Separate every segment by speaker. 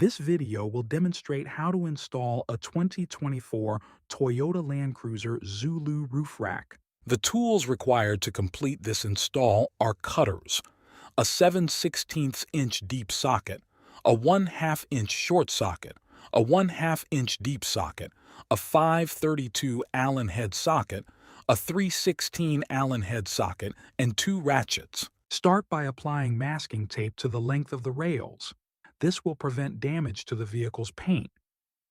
Speaker 1: This video will demonstrate how to install a 2024 Toyota Land Cruiser ZULU roof rack. The tools required to complete this install are cutters, a 7/16" deep socket, a 1/2 inch short socket, a 1/2 inch deep socket, a 5/32 Allen head socket, a 3/16 Allen head socket, and 2 ratchets. Start by applying masking tape to the length of the rails. This will prevent damage to the vehicle's paint.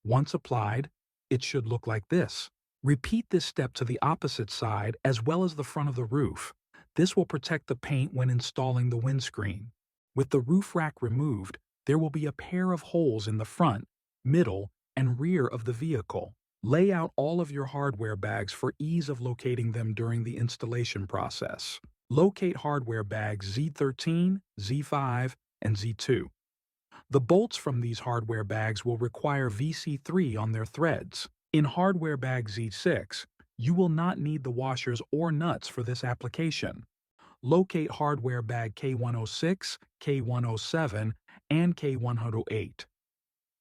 Speaker 1: Once applied, it should look like this. Repeat this step to the opposite side as well as the front of the roof. This will protect the paint when installing the windscreen. With the roof rack removed, there will be a pair of holes in the front, middle, and rear of the vehicle. Lay out all of your hardware bags for ease of locating them during the installation process. Locate hardware bags Z13, Z5, and Z2. The bolts from these hardware bags will require VC3 on their threads. In hardware bag Z6, you will not need the washers or nuts for this application. Locate hardware bag K106, K107, and K108.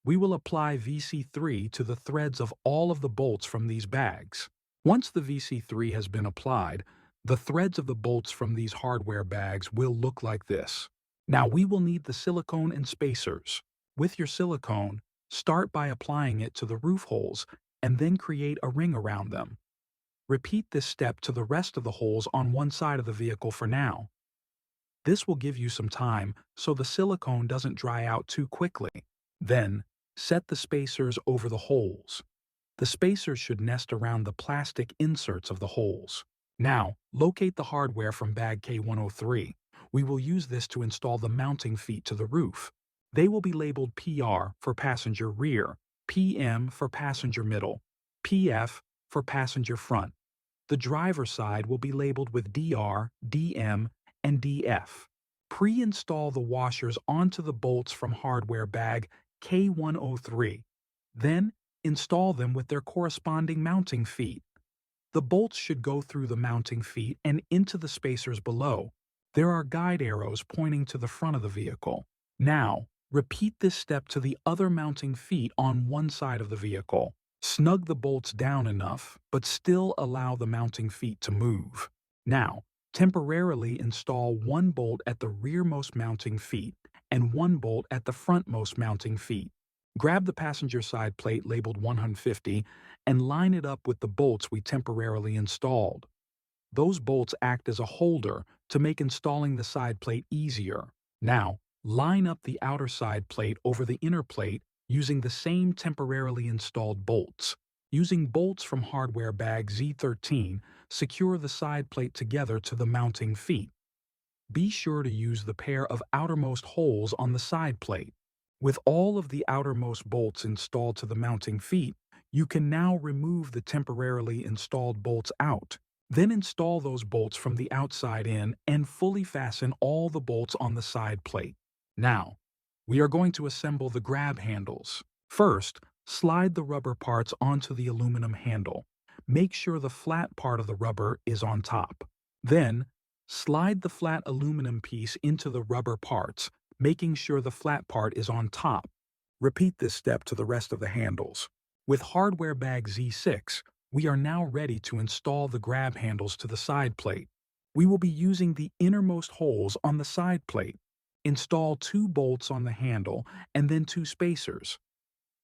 Speaker 1: We will apply VC3 to the threads of all of the bolts from these bags. Once the VC3 has been applied, the threads of the bolts from these hardware bags will look like this. Now we will need the silicone and spacers. With your silicone, start by applying it to the roof holes and then create a ring around them. Repeat this step to the rest of the holes on one side of the vehicle for now. This will give you some time so the silicone doesn't dry out too quickly. Then, set the spacers over the holes. The spacers should nest around the plastic inserts of the holes. Now, locate the hardware from bag K103. We will use this to install the mounting feet to the roof. They will be labeled PR for passenger rear, PM for passenger middle, PF for passenger front. The driver side will be labeled with DR, DM, and DF. Pre-install the washers onto the bolts from hardware bag K103. Then, install them with their corresponding mounting feet. The bolts should go through the mounting feet and into the spacers below. There are guide arrows pointing to the front of the vehicle. Now, repeat this step to the other mounting feet on one side of the vehicle. Snug the bolts down enough, but still allow the mounting feet to move. Now, temporarily install one bolt at the rearmost mounting feet and one bolt at the frontmost mounting feet. Grab the passenger side plate labeled 150 and line it up with the bolts we temporarily installed. Those bolts act as a holder to make installing the side plate easier. Now, line up the outer side plate over the inner plate using the same temporarily installed bolts. Using bolts from hardware bag Z13, secure the side plate together to the mounting feet. Be sure to use the pair of outermost holes on the side plate. With all of the outermost bolts installed to the mounting feet, you can now remove the temporarily installed bolts out. Then install those bolts from the outside in and fully fasten all the bolts on the side plate. Now, we are going to assemble the grab handles. First, slide the rubber parts onto the aluminum handle. Make sure the flat part of the rubber is on top. Then, slide the flat aluminum piece into the rubber parts, making sure the flat part is on top. Repeat this step to the rest of the handles. With hardware bag Z6, we are now ready to install the grab handles to the side plate. We will be using the innermost holes on the side plate. Install 2 bolts on the handle and then 2 spacers.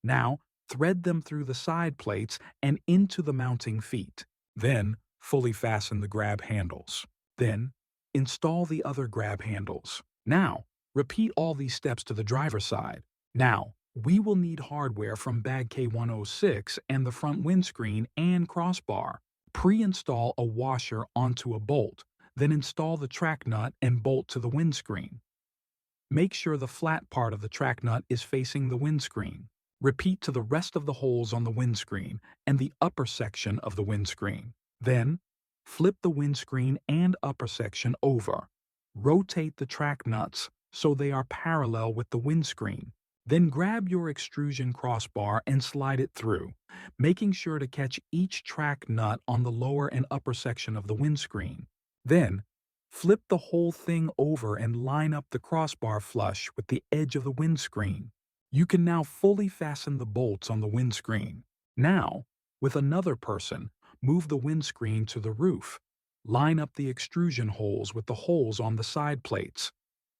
Speaker 1: Now, thread them through the side plates and into the mounting feet. Then, fully fasten the grab handles. Then, install the other grab handles. Now, repeat all these steps to the driver's side. Now, we will need hardware from bag K106 and the front windscreen and crossbar. Pre-install a washer onto a bolt, then install the track nut and bolt to the windscreen. Make sure the flat part of the track nut is facing the windscreen. Repeat to the rest of the holes on the windscreen and the upper section of the windscreen. Then, flip the windscreen and upper section over. Rotate the track nuts so they are parallel with the windscreen. Then grab your extrusion crossbar and slide it through, making sure to catch each track nut on the lower and upper section of the windscreen. Then, flip the whole thing over and line up the crossbar flush with the edge of the windscreen. You can now fully fasten the bolts on the windscreen. Now, with another person, move the windscreen to the roof. Line up the extrusion holes with the holes on the side plates.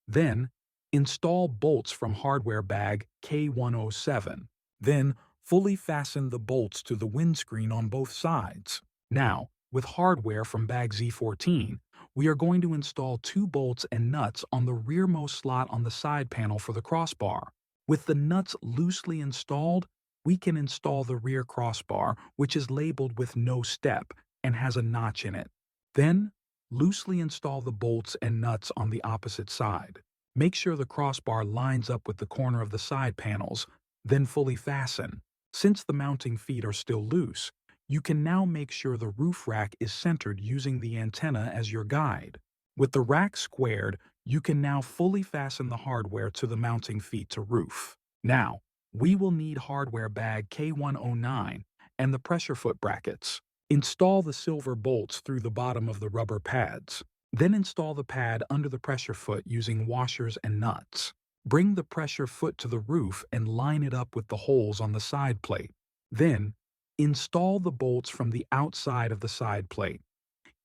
Speaker 1: Then, install bolts from hardware bag K107. Then, fully fasten the bolts to the windscreen on both sides. Now, with hardware from bag Z14, we are going to install 2 bolts and nuts on the rearmost slot on the side panel for the crossbar. With the nuts loosely installed, we can install the rear crossbar, which is labeled with no step and has a notch in it. Then, loosely install the bolts and nuts on the opposite side. Make sure the crossbar lines up with the corner of the side panels, then fully fasten. Since the mounting feet are still loose, you can now make sure the roof rack is centered using the antenna as your guide. With the rack squared, you can now fully fasten the hardware to the mounting feet to roof. Now, we will need hardware bag K109 and the pressure foot brackets. Install the silver bolts through the bottom of the rubber pads. Then install the pad under the pressure foot using washers and nuts. Bring the pressure foot to the roof and line it up with the holes on the side plate. Then, install the bolts from the outside of the side plate.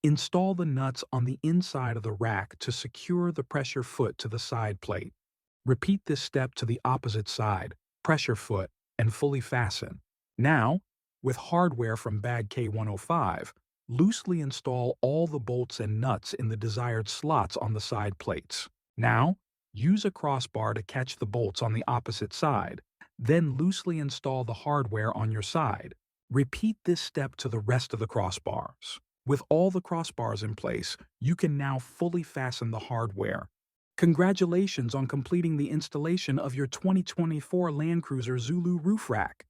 Speaker 1: Install the nuts on the inside of the rack to secure the pressure foot to the side plate. Repeat this step to the opposite side, pressure foot, and fully fasten. Now, with hardware from bag K105, loosely install all the bolts and nuts in the desired slots on the side plates. Now, use a crossbar to catch the bolts on the opposite side. Then loosely install the hardware on your side. Repeat this step to the rest of the crossbars. With all the crossbars in place, you can now fully fasten the hardware. Congratulations on completing the installation of your 2024 Land Cruiser ZULU roof rack.